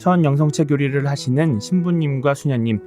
천 영성체 교리를 하시는 신부님과 수녀님,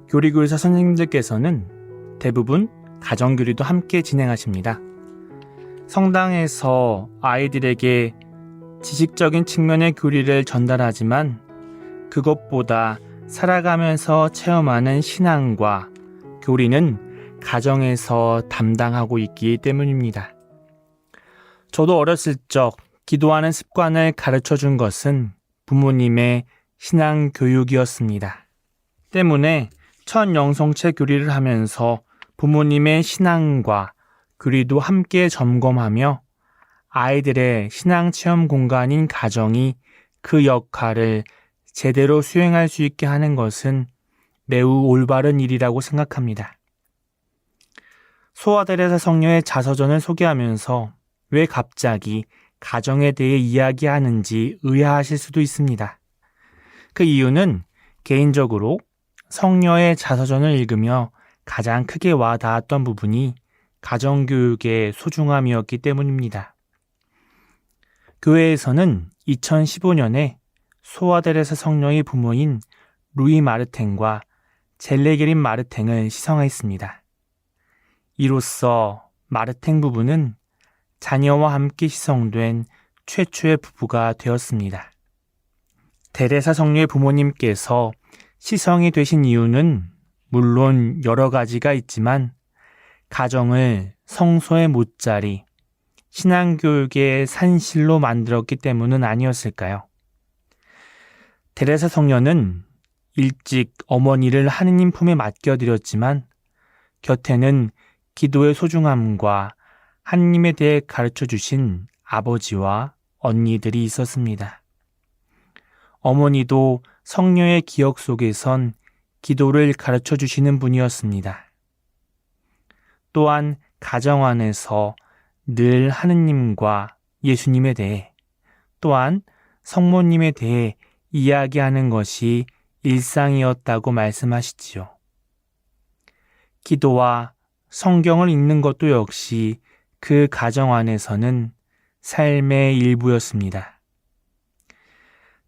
교리교사 선생님들께서는 대부분 가정교리도 함께 진행하십니다. 성당에서 아이들에게 지식적인 측면의 교리를 전달하지만 그것보다 살아가면서 체험하는 신앙과 교리는 가정에서 담당하고 있기 때문입니다. 저도 어렸을 적 기도하는 습관을 가르쳐 준 것은 부모님의 신앙 교육이었습니다. 때문에 천 영성체 교리를 하면서 부모님의 신앙과 교리도 함께 점검하며 아이들의 신앙 체험 공간인 가정이 그 역할을 제대로 수행할 수 있게 하는 것은 매우 올바른 일이라고 생각합니다. 소아테레사 성녀의 자서전을 소개하면서 왜 갑자기 가정에 대해 이야기하는지 의아하실 수도 있습니다. 그 이유는 개인적으로 성녀의 자서전을 읽으며 가장 크게 와 닿았던 부분이 가정교육의 소중함이었기 때문입니다. 교회에서는 2015년에 소아테레사 성녀의 부모인 루이 마르탱과 젤레게린 마르탱을 시성했습니다. 이로써 마르탱 부부는 자녀와 함께 시성된 최초의 부부가 되었습니다. 테레사 성녀의 부모님께서 시성이 되신 이유는 물론 여러 가지가 있지만 가정을 성소의 못자리, 신앙교육의 산실로 만들었기 때문은 아니었을까요? 테레사 성녀는 일찍 어머니를 하느님 품에 맡겨드렸지만 곁에는 기도의 소중함과 하느님에 대해 가르쳐 주신 아버지와 언니들이 있었습니다. 어머니도 성녀의 기억 속에선 기도를 가르쳐 주시는 분이었습니다. 또한 가정 안에서 늘 하느님과 예수님에 대해 또한 성모님에 대해 이야기하는 것이 일상이었다고 말씀하시지요. 기도와 성경을 읽는 것도 역시 그 가정 안에서는 삶의 일부였습니다.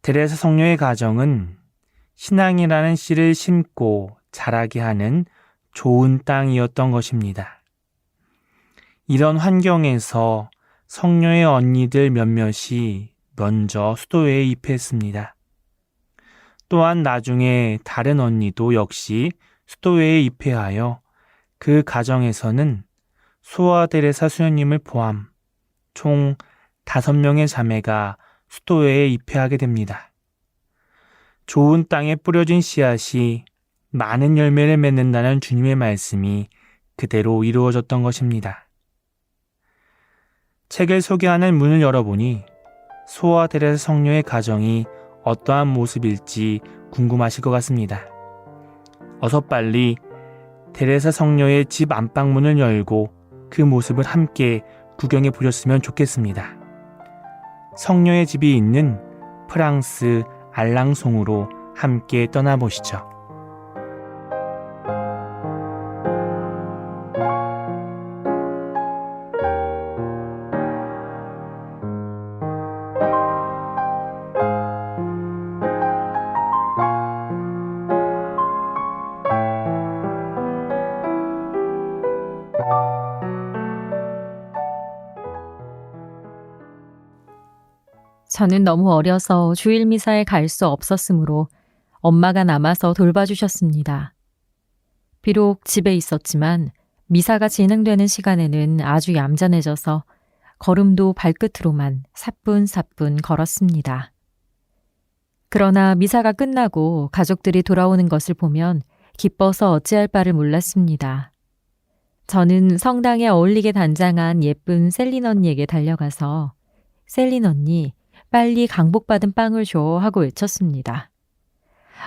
테레사 성녀의 가정은 신앙이라는 씨를 심고 자라게 하는 좋은 땅이었던 것입니다. 이런 환경에서 성녀의 언니들 몇몇이 먼저 수도회에 입회했습니다. 또한 나중에 다른 언니도 역시 수도회에 입회하여 그 가정에서는 소아테레사 수녀님을 포함 총 5명의 자매가 수도회에 입회하게 됩니다. 좋은 땅에 뿌려진 씨앗이 많은 열매를 맺는다는 주님의 말씀이 그대로 이루어졌던 것입니다. 책을 소개하는 문을 열어보니 소아테레사 성녀의 가정이 어떠한 모습일지 궁금하실 것 같습니다. 어서 빨리 테레사 성녀의 집 안방문을 열고 그 모습을 함께 구경해 보셨으면 좋겠습니다. 성녀의 집이 있는 프랑스 알랑송으로 함께 떠나보시죠. 저는 너무 어려서 주일 미사에 갈 수 없었으므로 엄마가 남아서 돌봐주셨습니다. 비록 집에 있었지만 미사가 진행되는 시간에는 아주 얌전해져서 걸음도 발끝으로만 사뿐사뿐 걸었습니다. 그러나 미사가 끝나고 가족들이 돌아오는 것을 보면 기뻐서 어찌할 바를 몰랐습니다. 저는 성당에 어울리게 단장한 예쁜 셀린 언니에게 달려가서 셀린 언니, 빨리 강복받은 빵을 줘 하고 외쳤습니다.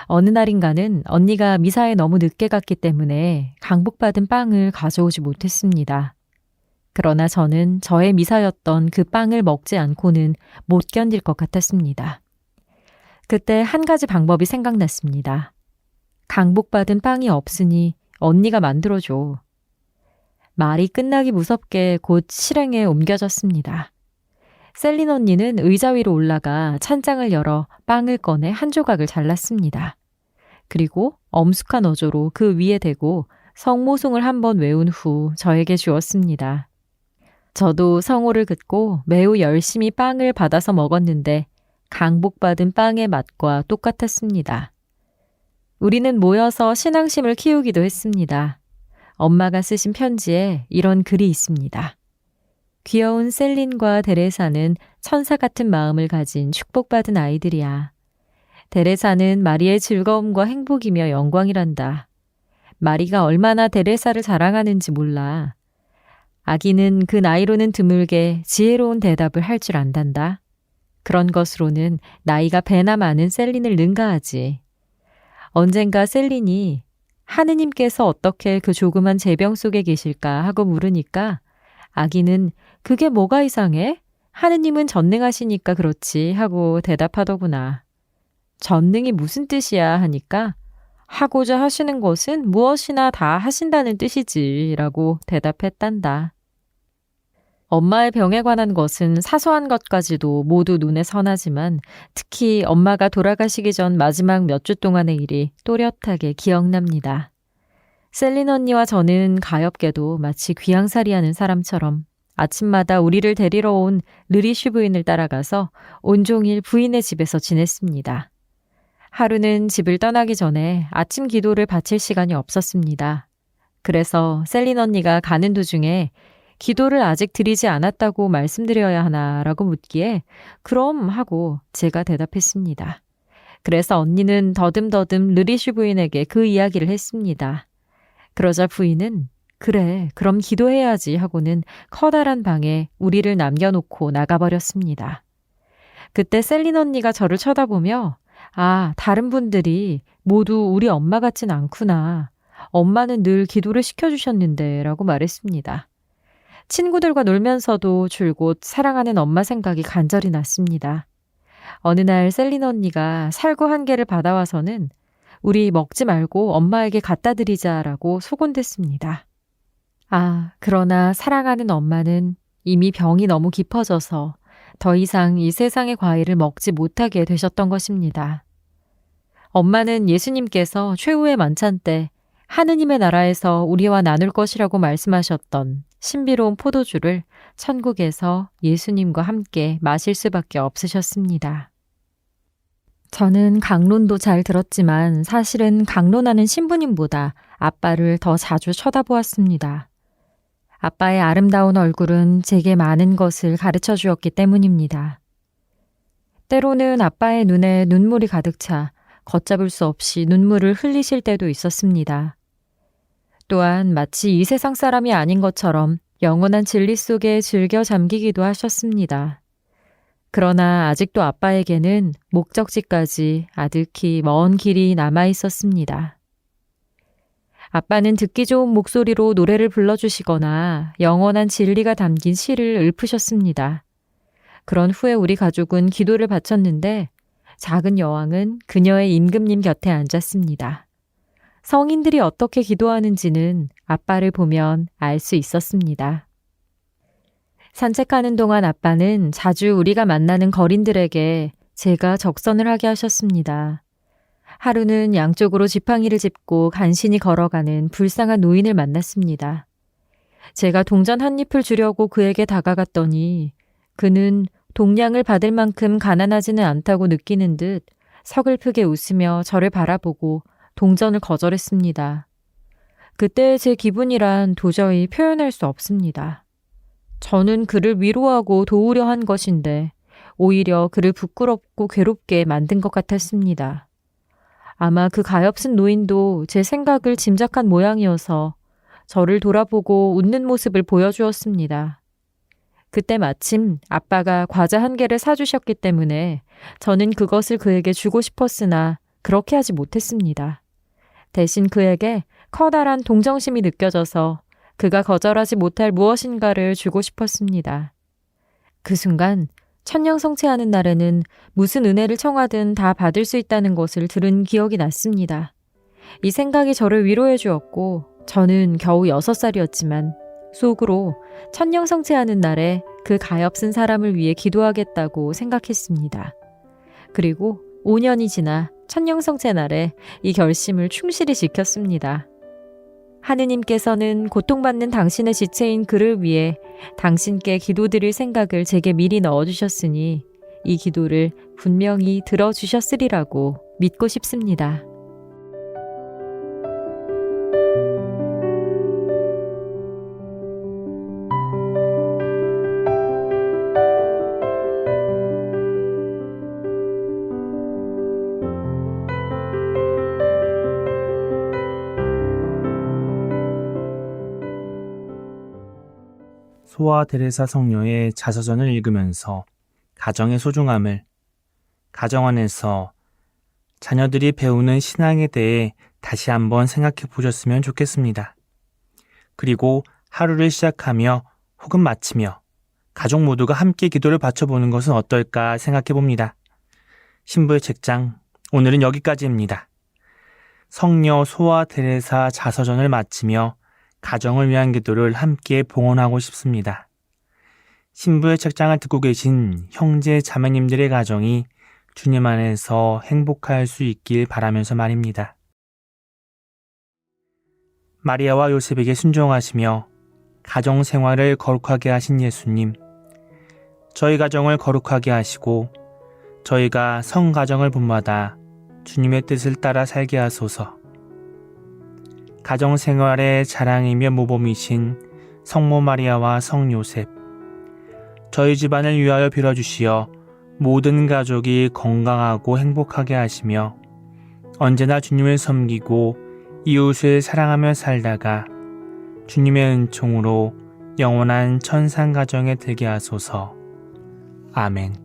어느 날인가는 언니가 미사에 너무 늦게 갔기 때문에 강복받은 빵을 가져오지 못했습니다. 그러나 저는 저의 미사였던 그 빵을 먹지 않고는 못 견딜 것 같았습니다. 그때 한 가지 방법이 생각났습니다. 강복받은 빵이 없으니 언니가 만들어줘. 말이 끝나기 무섭게 곧 실행에 옮겨졌습니다. 셀린 언니는 의자 위로 올라가 찬장을 열어 빵을 꺼내 한 조각을 잘랐습니다. 그리고 엄숙한 어조로 그 위에 대고 성모송을 한번 외운 후 저에게 주었습니다. 저도 성호를 긋고 매우 열심히 빵을 받아서 먹었는데 강복받은 빵의 맛과 똑같았습니다. 우리는 모여서 신앙심을 키우기도 했습니다. 엄마가 쓰신 편지에 이런 글이 있습니다. 귀여운 셀린과 데레사는 천사 같은 마음을 가진 축복받은 아이들이야. 데레사는 마리의 즐거움과 행복이며 영광이란다. 마리가 얼마나 데레사를 사랑하는지 몰라. 아기는 그 나이로는 드물게 지혜로운 대답을 할 줄 안단다. 그런 것으로는 나이가 배나 많은 셀린을 능가하지. 언젠가 셀린이 하느님께서 어떻게 그 조그만 제병 속에 계실까 하고 물으니까 아기는 그게 뭐가 이상해? 하느님은 전능하시니까 그렇지 하고 대답하더구나. 전능이 무슨 뜻이야 하니까 하고자 하시는 것은 무엇이나 다 하신다는 뜻이지 라고 대답했단다. 엄마의 병에 관한 것은 사소한 것까지도 모두 눈에 선하지만 특히 엄마가 돌아가시기 전 마지막 몇 주 동안의 일이 또렷하게 기억납니다. 셀린 언니와 저는 가엾게도 마치 귀양살이하는 사람처럼 아침마다 우리를 데리러 온 르리슈 부인을 따라가서 온종일 부인의 집에서 지냈습니다. 하루는 집을 떠나기 전에 아침 기도를 바칠 시간이 없었습니다. 그래서 셀린 언니가 가는 도중에 기도를 아직 드리지 않았다고 말씀드려야 하나라고 묻기에 그럼 하고 제가 대답했습니다. 그래서 언니는 더듬더듬 르리슈 부인에게 그 이야기를 했습니다. 그러자 부인은 그래, 그럼 기도해야지 하고는 커다란 방에 우리를 남겨놓고 나가버렸습니다. 그때 셀린 언니가 저를 쳐다보며 아, 다른 분들이 모두 우리 엄마 같진 않구나. 엄마는 늘 기도를 시켜주셨는데 라고 말했습니다. 친구들과 놀면서도 줄곧 사랑하는 엄마 생각이 간절히 났습니다. 어느 날 셀린 언니가 살구 한 개를 받아와서는 우리 먹지 말고 엄마에게 갖다 드리자라고 소곤댔습니다. 아, 그러나 사랑하는 엄마는 이미 병이 너무 깊어져서 더 이상 이 세상의 과일을 먹지 못하게 되셨던 것입니다. 엄마는 예수님께서 최후의 만찬 때 하느님의 나라에서 우리와 나눌 것이라고 말씀하셨던 신비로운 포도주를 천국에서 예수님과 함께 마실 수밖에 없으셨습니다. 저는 강론도 잘 들었지만 사실은 강론하는 신부님보다 아빠를 더 자주 쳐다보았습니다. 아빠의 아름다운 얼굴은 제게 많은 것을 가르쳐 주었기 때문입니다. 때로는 아빠의 눈에 눈물이 가득 차 걷잡을 수 없이 눈물을 흘리실 때도 있었습니다. 또한 마치 이 세상 사람이 아닌 것처럼 영원한 진리 속에 즐겨 잠기기도 하셨습니다. 그러나 아직도 아빠에게는 목적지까지 아득히 먼 길이 남아 있었습니다. 아빠는 듣기 좋은 목소리로 노래를 불러주시거나 영원한 진리가 담긴 시를 읊으셨습니다. 그런 후에 우리 가족은 기도를 바쳤는데 작은 여왕은 그녀의 임금님 곁에 앉았습니다. 성인들이 어떻게 기도하는지는 아빠를 보면 알 수 있었습니다. 산책하는 동안 아빠는 자주 우리가 만나는 거린들에게 제가 적선을 하게 하셨습니다. 하루는 양쪽으로 지팡이를 짚고 간신히 걸어가는 불쌍한 노인을 만났습니다. 제가 동전 한 잎을 주려고 그에게 다가갔더니 그는 동량을 받을 만큼 가난하지는 않다고 느끼는 듯 서글프게 웃으며 저를 바라보고 동전을 거절했습니다. 그때의 제 기분이란 도저히 표현할 수 없습니다. 저는 그를 위로하고 도우려 한 것인데 오히려 그를 부끄럽고 괴롭게 만든 것 같았습니다. 아마 그 가엾은 노인도 제 생각을 짐작한 모양이어서 저를 돌아보고 웃는 모습을 보여주었습니다. 그때 마침 아빠가 과자 한 개를 사주셨기 때문에 저는 그것을 그에게 주고 싶었으나 그렇게 하지 못했습니다. 대신 그에게 커다란 동정심이 느껴져서 그가 거절하지 못할 무엇인가를 주고 싶었습니다. 그 순간 천년성체하는 날에는 무슨 은혜를 청하든 다 받을 수 있다는 것을 들은 기억이 났습니다. 이 생각이 저를 위로해 주었고 저는 겨우 6살이었지만 속으로 천년성체하는 날에 그 가엾은 사람을 위해 기도하겠다고 생각했습니다. 그리고 5년이 지나 천년성체 날에 이 결심을 충실히 지켰습니다. 하느님께서는 고통받는 당신의 지체인 그를 위해 당신께 기도드릴 생각을 제게 미리 넣어주셨으니 이 기도를 분명히 들어주셨으리라고 믿고 싶습니다. 소아 데레사 성녀의 자서전을 읽으면서 가정의 소중함을, 가정 안에서 자녀들이 배우는 신앙에 대해 다시 한번 생각해 보셨으면 좋겠습니다. 그리고 하루를 시작하며 혹은 마치며 가족 모두가 함께 기도를 바쳐보는 것은 어떨까 생각해 봅니다. 신부의 책장, 오늘은 여기까지입니다. 성녀 소아 데레사 자서전을 마치며 가정을 위한 기도를 함께 봉헌하고 싶습니다. 신부의 책장을 듣고 계신 형제 자매님들의 가정이 주님 안에서 행복할 수 있길 바라면서 말입니다. 마리아와 요셉에게 순종하시며 가정 생활을 거룩하게 하신 예수님, 저희 가정을 거룩하게 하시고 저희가 성가정을 본받아 주님의 뜻을 따라 살게 하소서. 가정 생활의 자랑이며 모범이신 성모 마리아와 성 요셉, 저희 집안을 위하여 빌어주시어 모든 가족이 건강하고 행복하게 하시며 언제나 주님을 섬기고 이웃을 사랑하며 살다가 주님의 은총으로 영원한 천상 가정에 들게 하소서. 아멘.